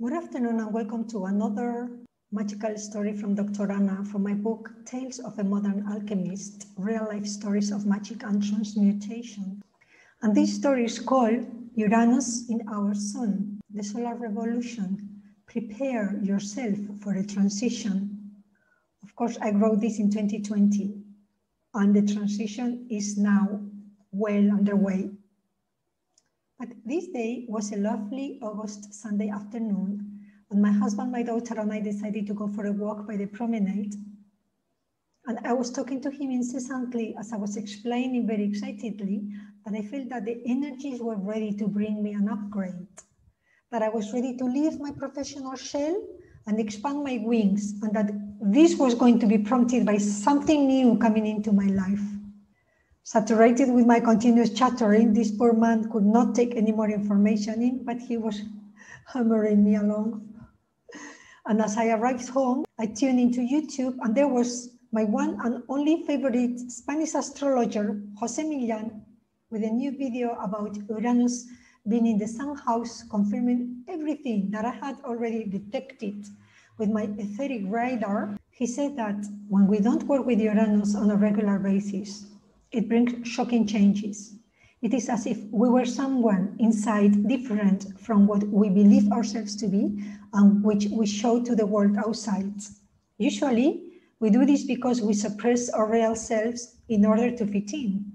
Good afternoon and welcome to another magical story from Dr. Anna from my book, Tales of a Modern Alchemist, Real Life Stories of Magic and Transmutation. And this story is called Uranus in Our Sun, the Solar Revolution. Prepare yourself for a transition. Of course, I wrote this in 2020 and the transition is now well underway. But this day was a lovely August Sunday afternoon when my husband, my daughter, and I decided to go for a walk by the promenade. And I was talking to him incessantly as I was explaining very excitedly that I felt that the energies were ready to bring me an upgrade, that I was ready to leave my professional shell and expand my wings, and that this was going to be prompted by something new coming into my life. Saturated with my continuous chattering, this poor man could not take any more information in, but he was hammering me along. And as I arrived home, I tuned into YouTube, and there was my one and only favorite Spanish astrologer, Jose Millán, with a new video about Uranus being in the sun house, confirming everything that I had already detected with my etheric radar. He said that when we don't work with Uranus on a regular basis, it brings shocking changes. It is as if we were someone inside different from what we believe ourselves to be and which we show to the world outside. Usually, we do this because we suppress our real selves in order to fit in.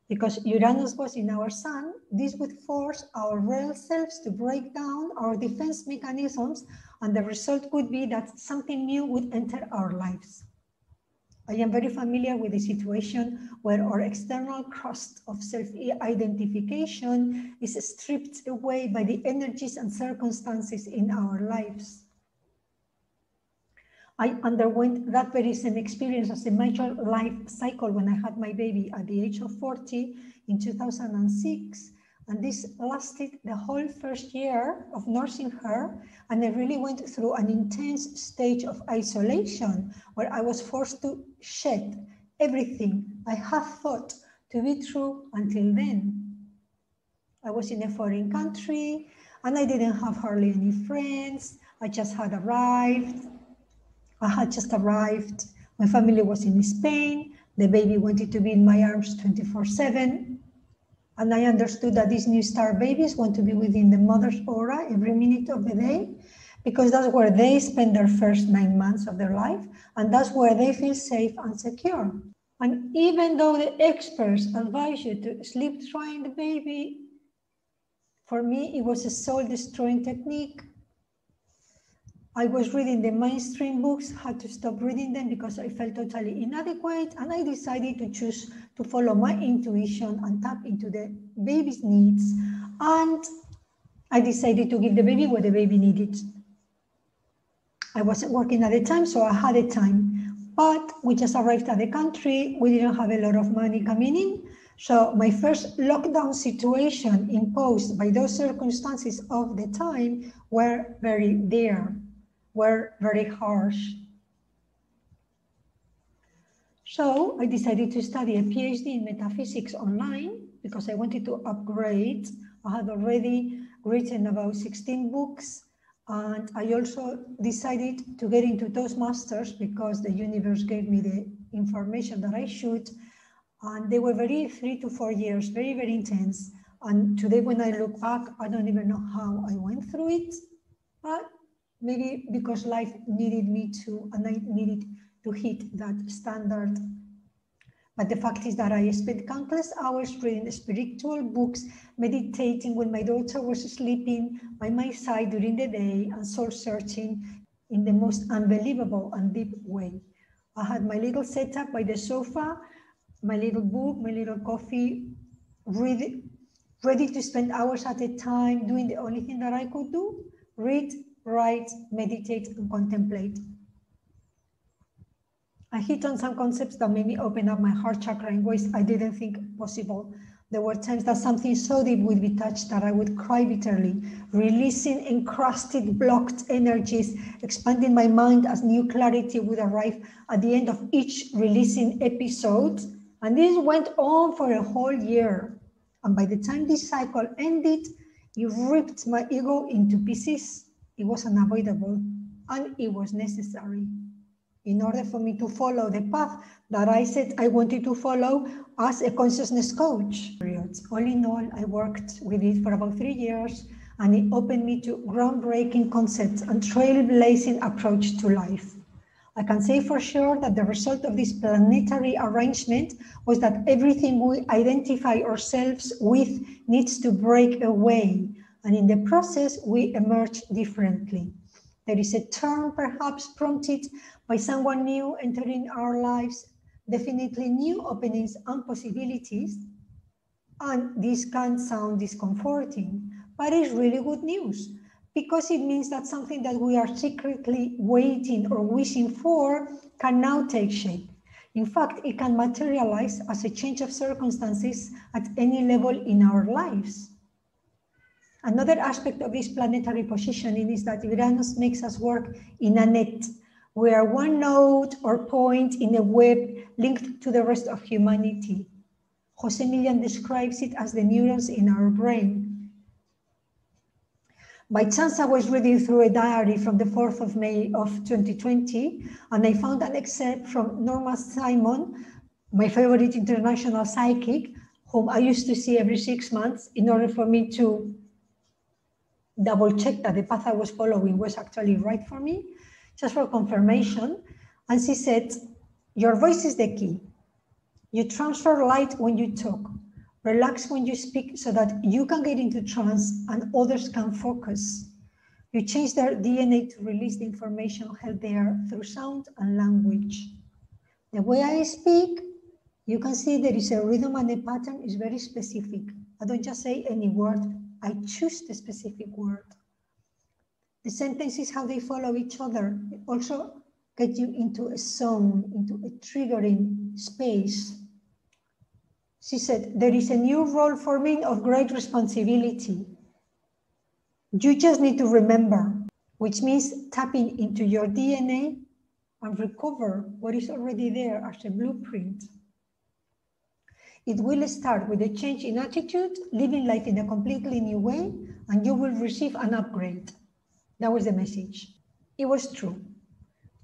Because Uranus was in our sun, this would force our real selves to break down our defense mechanisms, and the result would be that something new would enter our lives. I am very familiar with the situation where our external crust of self-identification is stripped away by the energies and circumstances in our lives. I underwent that very same experience as a major life cycle when I had my baby at the age of 40 in 2006. And this lasted the whole first year of nursing her. And I really went through an intense stage of isolation where I was forced to shed everything I had thought to be true until then. I was in a foreign country and I didn't have hardly any friends. I had just arrived. My family was in Spain. The baby wanted to be in my arms 24/7. And I understood that these new star babies want to be within the mother's aura every minute of the day, because that's where they spend their first 9 months of their life, and that's where they feel safe and secure. And even though the experts advise you to sleep trying the baby, for me, it was a soul-destroying technique. I was reading the mainstream books, had to stop reading them because I felt totally inadequate, and I decided to choose to follow my intuition and tap into the baby's needs, and I decided to give the baby what the baby needed. I wasn't working at the time, so I had the time, but we just arrived at the country. We didn't have a lot of money coming in, so my first lockdown situation imposed by those circumstances of the time were very harsh. So I decided to study a PhD in metaphysics online because I wanted to upgrade. I had already written about 16 books, and I also decided to get into Toastmasters because the universe gave me the information that I should. And they were 3 to 4 years, very, very intense. And today when I look back, I don't even know how I went through it, but maybe because life needed me to, and I needed to hit that standard. But the fact is that I spent countless hours reading spiritual books, meditating when my daughter was sleeping by my side during the day, and soul searching in the most unbelievable and deep way. I had my little setup by the sofa, my little book, my little coffee, ready to spend hours at a time doing the only thing that I could do: read, write, meditate, and contemplate. I hit on some concepts that made me open up my heart chakra in ways I didn't think possible. There were times that something so deep would be touched that I would cry bitterly, releasing encrusted, blocked energies, expanding my mind as new clarity would arrive at the end of each releasing episode. And this went on for a whole year. And by the time this cycle ended, it ripped my ego into pieces It was unavoidable and it was necessary in order for me to follow the path that I said I wanted to follow as a consciousness coach. All in all, I worked with it for about 3 years, and it opened me to groundbreaking concepts and trailblazing approach to life. I can say for sure that the result of this planetary arrangement was that everything we identify ourselves with needs to break away, and in the process, we emerge differently. There is a turn perhaps prompted by someone new entering our lives, definitely new openings and possibilities. And this can sound discomforting, but it's really good news because it means that something that we are secretly waiting or wishing for can now take shape. In fact, it can materialize as a change of circumstances at any level in our lives. Another aspect of this planetary positioning is that Uranus makes us work in a net, where one node or point in a web linked to the rest of humanity. Jose Millán describes it as the neurons in our brain. By chance, I was reading through a diary from the 4th of May of 2020, and I found an excerpt from Norma Simon, my favorite international psychic, whom I used to see every 6 months in order for me to double check that the path I was following was actually right for me, just for confirmation. And she said, your voice is the key. You transfer light when you talk, relax when you speak so that you can get into trance and others can focus. You change their DNA to release the information held there through sound and language. The way I speak, you can see there is a rhythm and a pattern is very specific. I don't just say any word, I choose the specific word. The sentences, how they follow each other, also get you into a zone, into a triggering space. She said, there is a new role for me of great responsibility. You just need to remember, which means tapping into your DNA and recover what is already there as a blueprint. It will start with a change in attitude, living life in a completely new way, and you will receive an upgrade. That was the message. It was true.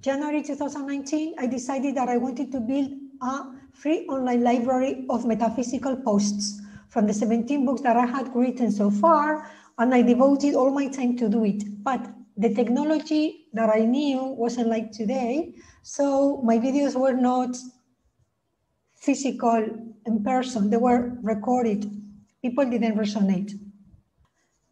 January 2019, I decided that I wanted to build a free online library of metaphysical posts from the 17 books that I had written so far, and I devoted all my time to do it. But the technology that I knew wasn't like today, so my videos were not physical in person, they were recorded. People didn't resonate.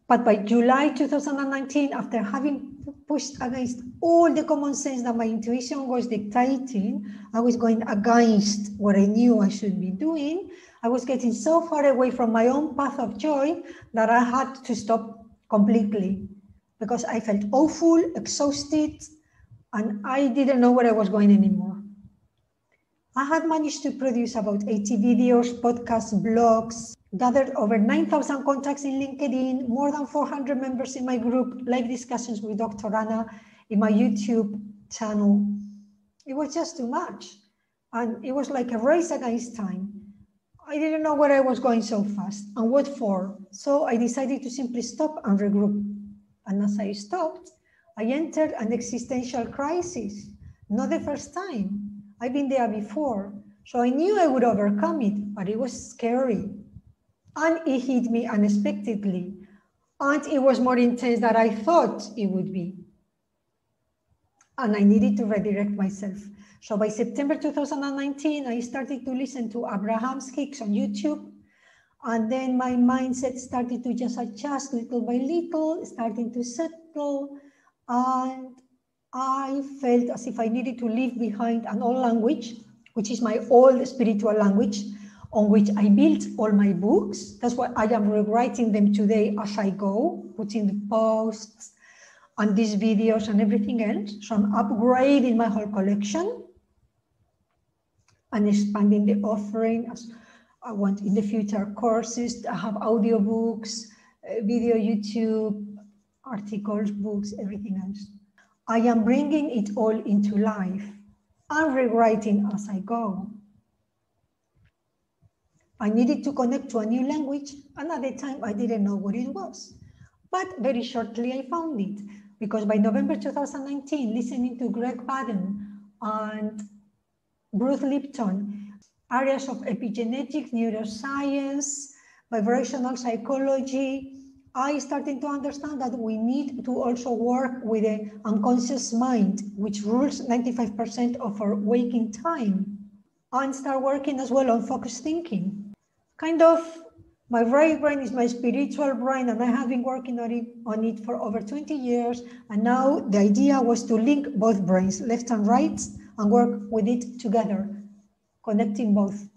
But by July 2019, after having pushed against all the common sense that my intuition was dictating, I was going against what I knew I should be doing. I was getting so far away from my own path of joy that I had to stop completely because I felt awful, exhausted, and I didn't know where I was going anymore. I had managed to produce about 80 videos, podcasts, blogs, gathered over 9,000 contacts in LinkedIn, more than 400 members in my group, live discussions with Dr. Anna in my YouTube channel. It was just too much. And it was like a race against time. I didn't know where I was going so fast and what for. So I decided to simply stop and regroup. And as I stopped, I entered an existential crisis. Not the first time. I've been there before. So I knew I would overcome it, but it was scary. And it hit me unexpectedly. And it was more intense than I thought it would be. And I needed to redirect myself. So by September 2019, I started to listen to Abraham Hicks on YouTube. And then my mindset started to just adjust little by little, starting to settle. And I felt as if I needed to leave behind an old language, which is my old spiritual language, on which I built all my books. That's why I am rewriting them today as I go, putting the posts and these videos and everything else. So I'm upgrading my whole collection and expanding the offering. As I want in the future courses. I have audiobooks, video, YouTube, articles, books, everything else. I am bringing it all into life and rewriting as I go. I needed to connect to a new language, and at the time I didn't know what it was. But very shortly I found it. because by November 2019, listening to Greg Baden and Bruce Lipton, areas of epigenetic neuroscience, vibrational psychology, I started to understand that we need to also work with the unconscious mind, which rules 95% of our waking time, and start working as well on focused thinking. Kind of, my right brain is my spiritual brain, and I have been working on it for over 20 years. And now the idea was to link both brains, left and right, and work with it together, connecting both.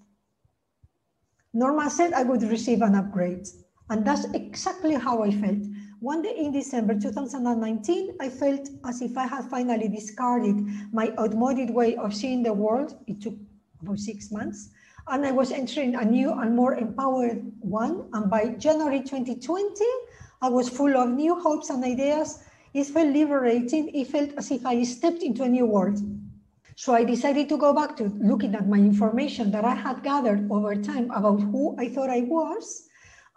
Norma said I would receive an upgrade. And that's exactly how I felt. One day in December 2019, I felt as if I had finally discarded my outmoded way of seeing the world. It took about 6 months. And I was entering a new and more empowered one. And by January 2020, I was full of new hopes and ideas. It felt liberating. It felt as if I stepped into a new world. So I decided to go back to looking at my information that I had gathered over time about who I thought I was,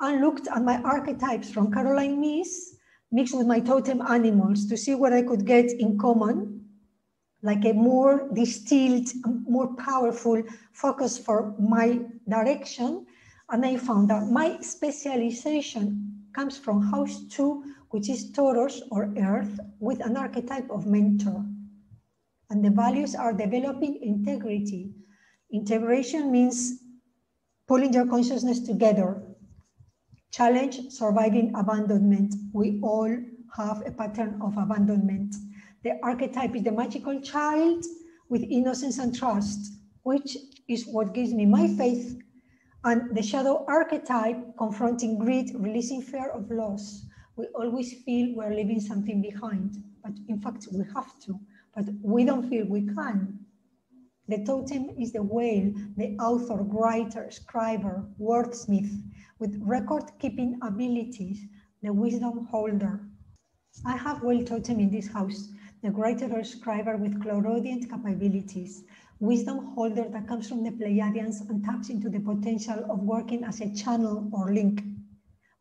and looked at my archetypes from Caroline Myss, mixed with my totem animals to see what I could get in common, like a more distilled, more powerful focus for my direction. And I found that my specialization comes from house 2, which is Taurus or Earth, with an archetype of mentor. And the values are developing integrity. Integration means pulling your consciousness together. Challenge, surviving abandonment. We all have a pattern of abandonment. The archetype is the magical child with innocence and trust, which is what gives me my faith. And the shadow archetype, confronting greed, releasing fear of loss. We always feel we're leaving something behind, but in fact we have to, but we don't feel we can. The totem is the whale, the author, writer, scriber, wordsmith, with record-keeping abilities, the wisdom holder. I have whale totem in this house, the writer or scriber with clairaudient capabilities, wisdom holder that comes from the Pleiadians and taps into the potential of working as a channel or link.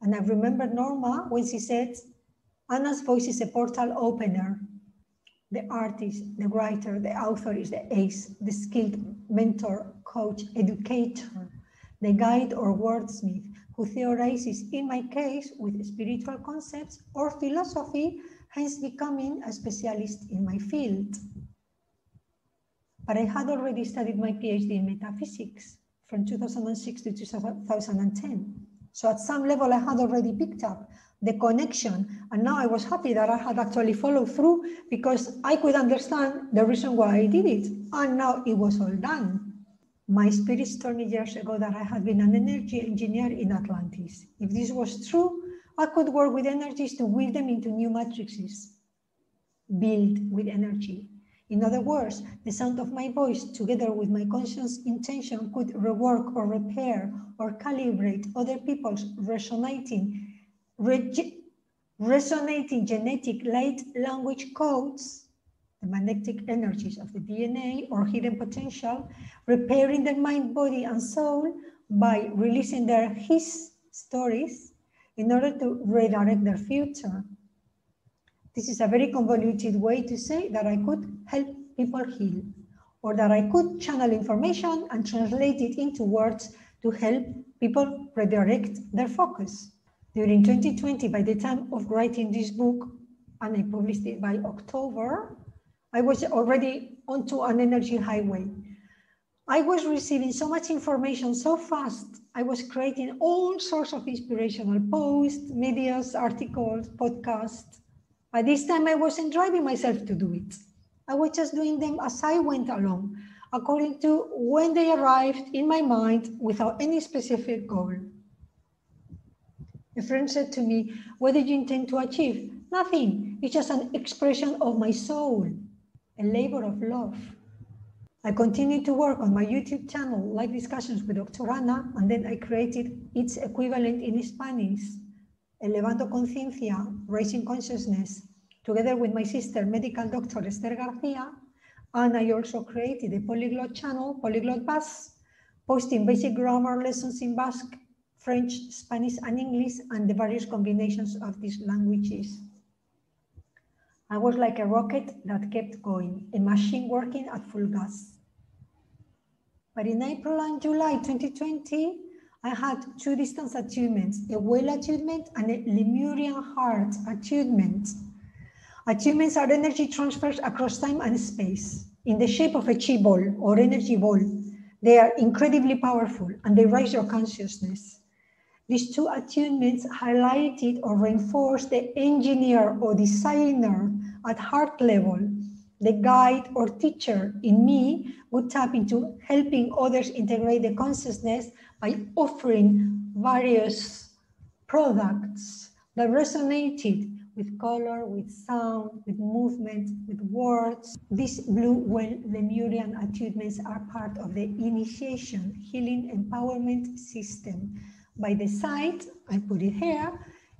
And I remember Norma when she said, Anna's voice is a portal opener. The artist, the writer, the author is the ace, the skilled mentor, coach, educator, the guide or wordsmith who theorizes, in my case, with spiritual concepts or philosophy, hence becoming a specialist in my field. But I had already studied my PhD in metaphysics from 2006 to 2010. So at some level, I had already picked up the connection. And now I was happy that I had actually followed through because I could understand the reason why I did it. And now it was all done. My spirit told me years ago that I had been an energy engineer in Atlantis. If this was true, I could work with energies to weave them into new matrices, build with energy. In other words, the sound of my voice, together with my conscious intention, could rework or repair or calibrate other people's resonating genetic light language codes, the magnetic energies of the DNA or hidden potential, repairing their mind, body, and soul by releasing their his stories in order to redirect their future. This is a very convoluted way to say that I could help people heal, or that I could channel information and translate it into words to help people redirect their focus. During 2020, by the time of writing this book, and I published it by October, I was already onto an energy highway. I was receiving so much information so fast. I was creating all sorts of inspirational posts, medias, articles, podcasts. By this time, I wasn't driving myself to do it. I was just doing them as I went along, according to when they arrived in my mind without any specific goal. A friend said to me, "What did you intend to achieve?" "Nothing. It's just an expression of my soul, a labor of love." I continued to work on my YouTube channel, live discussions with Dr. Ana, and then I created its equivalent in Spanish, Elevando Conciencia, Raising Consciousness, together with my sister, medical doctor Esther Garcia. And I also created a Polyglot channel, Polyglot Basque, posting basic grammar lessons in Basque, French, Spanish, and English, and the various combinations of these languages. I was like a rocket that kept going, a machine working at full gas. But in April and July 2020, I had two distance attunements, a whale attunement and a Lemurian heart attunement. Attunements are energy transfers across time and space in the shape of a chi ball or energy ball. They are incredibly powerful and they raise your consciousness. These two attunements highlighted or reinforced the engineer or designer at heart level. The guide or teacher in me would tap into helping others integrate the consciousness by offering various products that resonated with color, with sound, with movement, with words. These blue whale Lemurian attunements are part of the initiation, healing, empowerment system by the site, I put it here,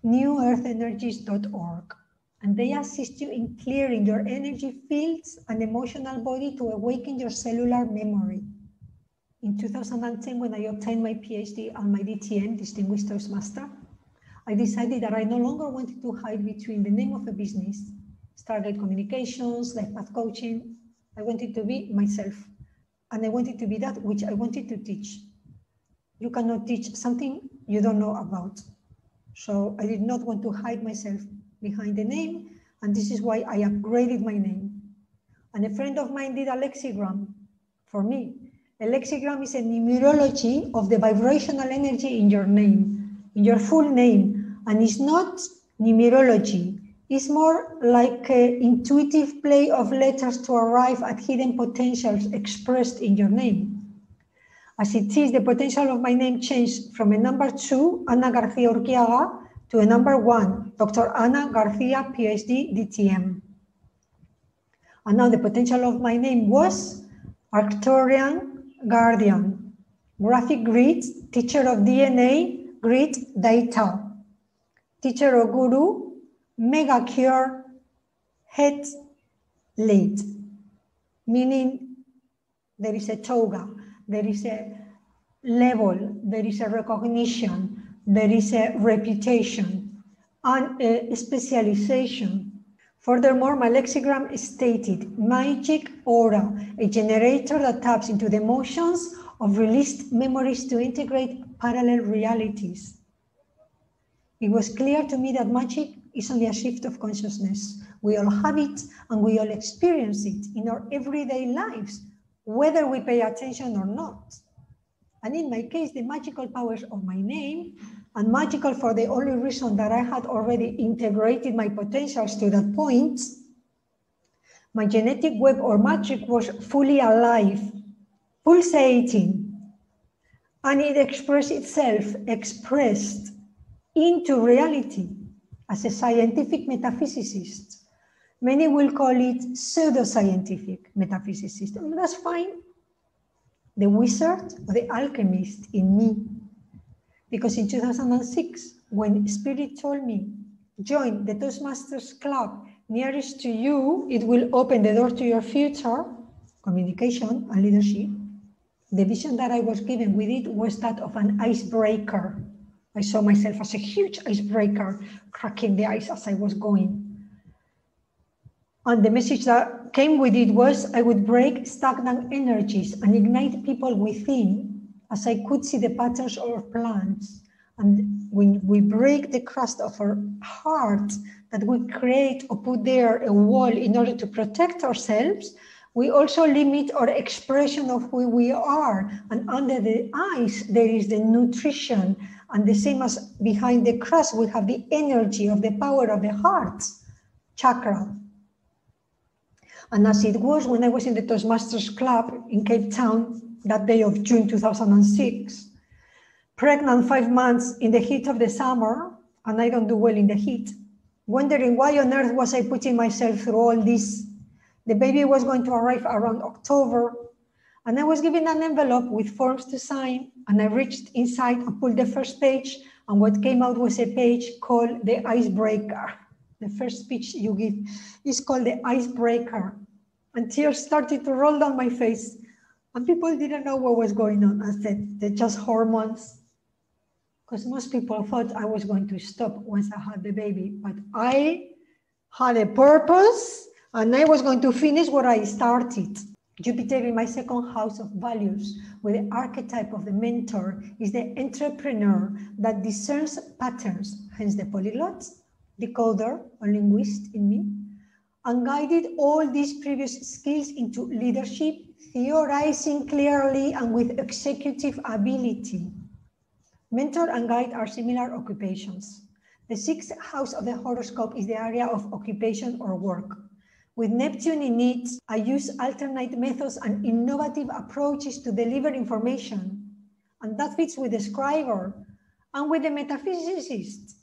newearthenergies.org. And they assist you in clearing your energy fields and emotional body to awaken your cellular memory. In 2010, when I obtained my PhD and my DTM, Distinguished Toastmaster, I decided that I no longer wanted to hide between the name of a business, Stargate Communications, Life Path Coaching. I wanted to be myself. And I wanted to be that which I wanted to teach. You cannot teach something you don't know about. So I did not want to hide myself behind the name, and this is why I upgraded my name. And a friend of mine did a lexigram for me. A lexigram is a numerology of the vibrational energy in your name, in your full name, and it's not numerology. It's more like an intuitive play of letters to arrive at hidden potentials expressed in your name. As it is, the potential of my name changed from a number 2, Ana García Urquiaga, to a number 1, Dr. Ana García, PhD, DTM. And now the potential of my name was Arcturian Guardian, Graphic Grid, Teacher of DNA, Grid Data, Teacher of Guru, Mega Cure, Head Lead, meaning there is a toga, there is a level, there is a recognition, there is a reputation and a specialization. Furthermore, my lexigram stated magic aura, a generator that taps into the emotions of released memories to integrate parallel realities. It was clear to me that magic is only a shift of consciousness. We all have it and we all experience it in our everyday lives, whether we pay attention or not. And in my case, the magical powers of my name, and magical for the only reason that I had already integrated my potentials to that point, my genetic web or magic was fully alive, pulsating, and it expressed itself, expressed into reality as a scientific metaphysicist. Many will call it pseudoscientific metaphysicist, and that's fine. The wizard or the alchemist in me. Because in 2006, when Spirit told me, join the Toastmasters Club nearest to you, it will open the door to your future, communication and leadership. The vision that I was given with it was that of an icebreaker. I saw myself as a huge icebreaker, cracking the ice as I was going. And the message that came with it was I would break stagnant energies and ignite people within, as I could see the patterns of plants. And when we break the crust of our heart that we create or put there a wall in order to protect ourselves, we also limit our expression of who we are. And under the ice, there is the nutrition. And the same as behind the crust, we have the energy of the power of the heart chakra. And as it was when I was in the Toastmasters Club in Cape Town, that day of June 2006, pregnant 5 months in the heat of the summer, and I don't do well in the heat, wondering why on earth was I putting myself through all this. The baby was going to arrive around October, and I was given an envelope with forms to sign, and I reached inside and pulled the first page, and what came out was a page called the icebreaker. The first speech you give is called the icebreaker. And tears started to roll down my face. And people didn't know what was going on. I said, they're just hormones. Because most people thought I was going to stop once I had the baby. But I had a purpose, and I was going to finish what I started. Jupiter in my second house of values, with the archetype of the mentor, is the entrepreneur that discerns patterns, hence the polyglot, decoder or linguist in me, and guided all these previous skills into leadership, theorizing clearly and with executive ability. Mentor and guide are similar occupations. The sixth house of the horoscope is the area of occupation or work. With Neptune in it, I use alternate methods and innovative approaches to deliver information. And that fits with the scriber and with the metaphysicist.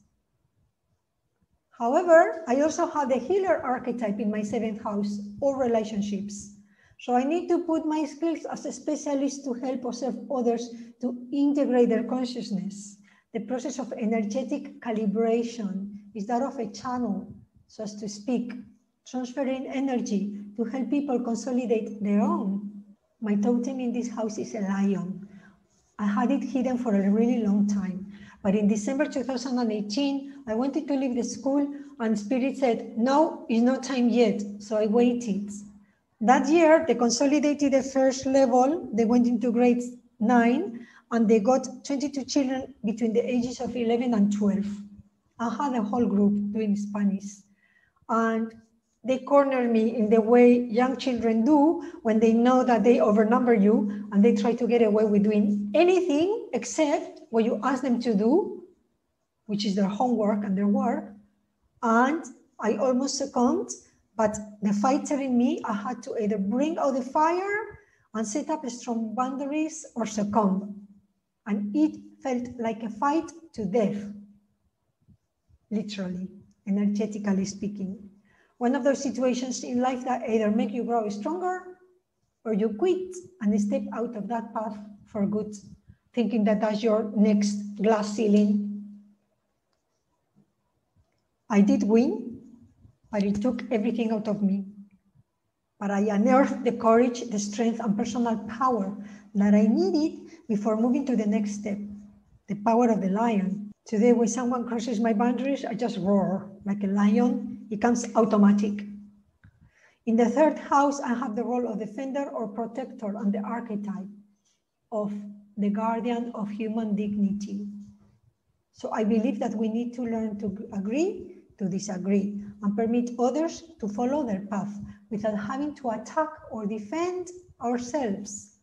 However, I also have the healer archetype in my seventh house, or relationships. So I need to put my skills as a specialist to help or serve others to integrate their consciousness. The process of energetic calibration is that of a channel, so as to speak, transferring energy to help people consolidate their own. My totem in this house is a lion. I had it hidden for a really long time, but in December 2018, I wanted to leave the school and Spirit said, no, it's not time yet, so I waited. That year, they consolidated the first level, they went into grade 9, and they got 22 children between the ages of 11 and 12. I had a whole group doing Spanish. And they corner me in the way young children do when they know that they overnumber you and they try to get away with doing anything except what you ask them to do, which is their homework and their work. And I almost succumbed, but the fighter in me, I had to either bring out the fire and set up strong boundaries or succumb. And it felt like a fight to death, literally, energetically speaking. One of those situations in life that either make you grow stronger or you quit and step out of that path for good, thinking that that's your next glass ceiling. I did win, but it took everything out of me. But I unearthed the courage, the strength, and personal power that I needed before moving to the next step, the power of the lion. Today, when someone crosses my boundaries, I just roar like a lion. It comes automatic. In the third house, I have the role of defender or protector and the archetype of the guardian of human dignity. So I believe that we need to learn to agree to disagree and permit others to follow their path without having to attack or defend ourselves.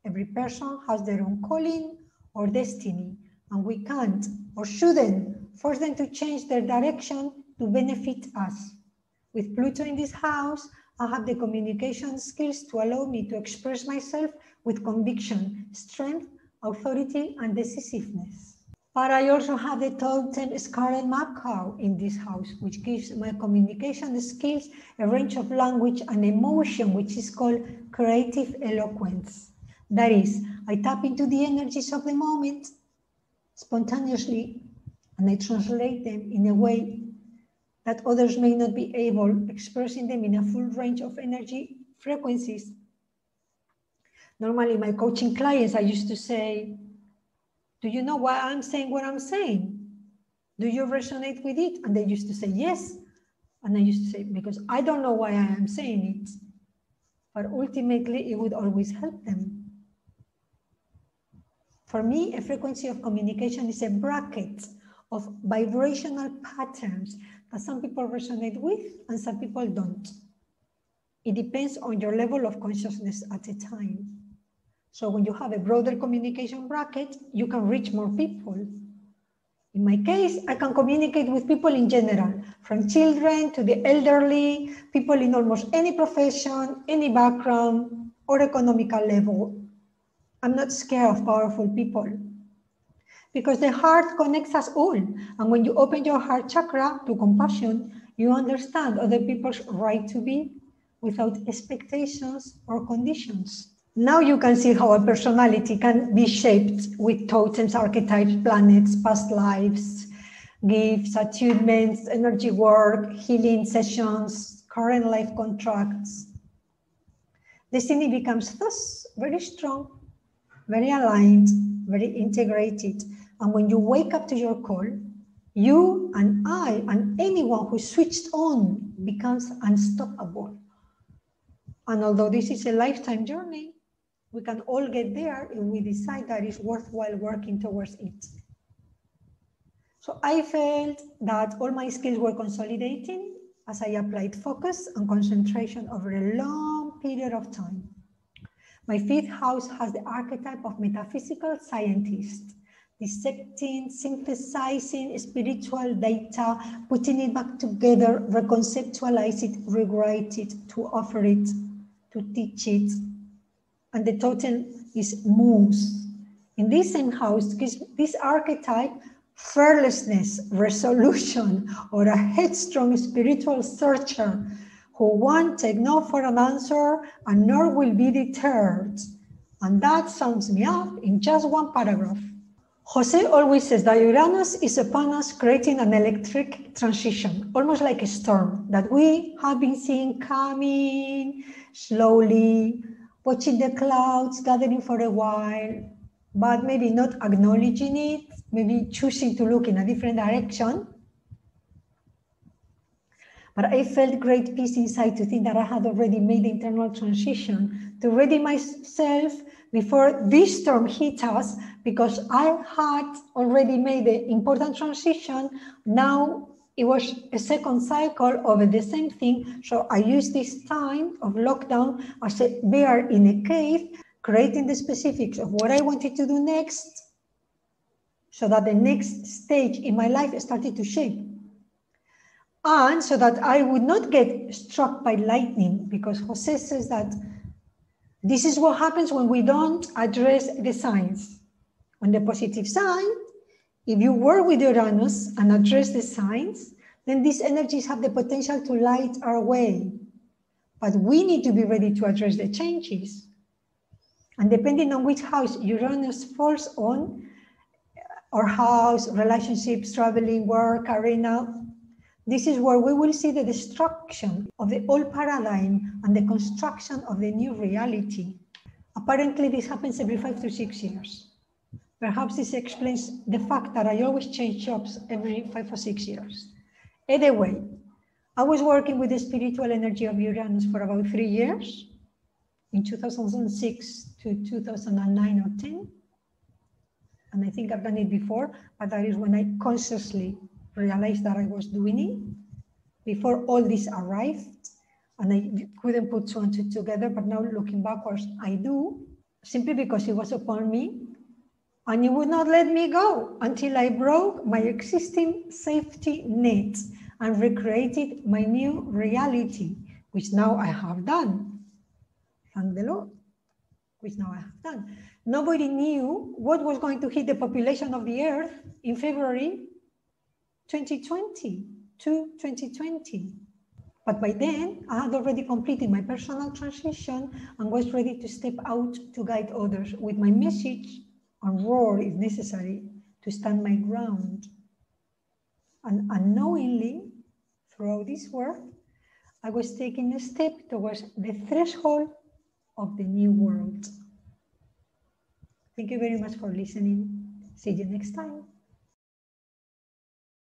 Every person has their own calling or destiny, and we can't or shouldn't force them to change their direction to benefit us. With Pluto in this house, I have the communication skills to allow me to express myself with conviction, strength, authority, and decisiveness. But I also have the totem Scarlet Macaw in this house, which gives my communication skills a range of language and emotion, which is called creative eloquence. That is, I tap into the energies of the moment spontaneously, and I translate them in a way that others may not be able, expressing them in a full range of energy frequencies. Normally, my coaching clients, I used to say, do you know why I'm saying what I'm saying? Do you resonate with it? And they used to say, yes. And I used to say, because I don't know why I am saying it. But ultimately, it would always help them. For me, a frequency of communication is a bracket of vibrational patterns that some people resonate with and some people don't. It depends on your level of consciousness at a time. So when you have a broader communication bracket, you can reach more people. In my case, I can communicate with people in general, from children to the elderly, people in almost any profession, any background, or economical level. I'm not scared of powerful people, because the heart connects us all. And when you open your heart chakra to compassion, you understand other people's right to be without expectations or conditions. Now you can see how a personality can be shaped with totems, archetypes, planets, past lives, gifts, attunements, energy work, healing sessions, current life contracts. Destiny becomes thus very strong, very aligned, very integrated. And when you wake up to your call, You and I and anyone who switched on becomes unstoppable. And although this is a lifetime journey, we can all get there if we decide that it's worthwhile working towards it. So I felt that all my skills were consolidating as I applied focus and concentration over a long period of time. My fifth house has the archetype of metaphysical scientist, dissecting, synthesizing spiritual data, putting it back together, reconceptualize it, rewrite it, to offer it, to teach it. And the totem is moose. In this same house, this archetype, fearlessness, resolution, or a headstrong spiritual searcher who won't take no for an answer and nor will be deterred. And that sums me up in just one paragraph. Jose always says that Uranus is upon us creating an electric transition, almost like a storm that we have been seeing coming slowly, watching the clouds gathering for a while, but maybe not acknowledging it, maybe choosing to look in a different direction. But I felt great peace inside to think that I had already made the internal transition to ready myself before this storm hit us, because I had already made the important transition. Now it was a second cycle of the same thing. So I used this time of lockdown as a bear in a cave, creating the specifics of what I wanted to do next, so that the next stage in my life started to shape. And so that I would not get struck by lightning, because Jose says that this is what happens when we don't address the signs. On the positive side, if you work with Uranus and address the signs, then these energies have the potential to light our way. But we need to be ready to address the changes. And depending on which house Uranus falls on, or house, relationships, traveling, work, arena, this is where we will see the destruction of the old paradigm and the construction of the new reality. Apparently, this happens every 5 to 6 years. Perhaps this explains the fact that I always change jobs every 5 or 6 years. Anyway, I was working with the spiritual energy of Uranus for about 3 years, in 2006 to 2009 or 10. And I think I've done it before, but that is when I consciously realized that I was doing it before all this arrived, and I couldn't put two and two together. But now looking backwards, I do, simply because it was upon me, and it would not let me go until I broke my existing safety net and recreated my new reality, which now I have done. Thank the Lord, which now I have done. Nobody knew what was going to hit the population of the Earth in February 2020 to 2020. But by then, I had already completed my personal transition and was ready to step out to guide others with my message and roar if necessary to stand my ground. And unknowingly, throughout this work, I was taking a step towards the threshold of the new world. Thank you very much for listening. See you next time.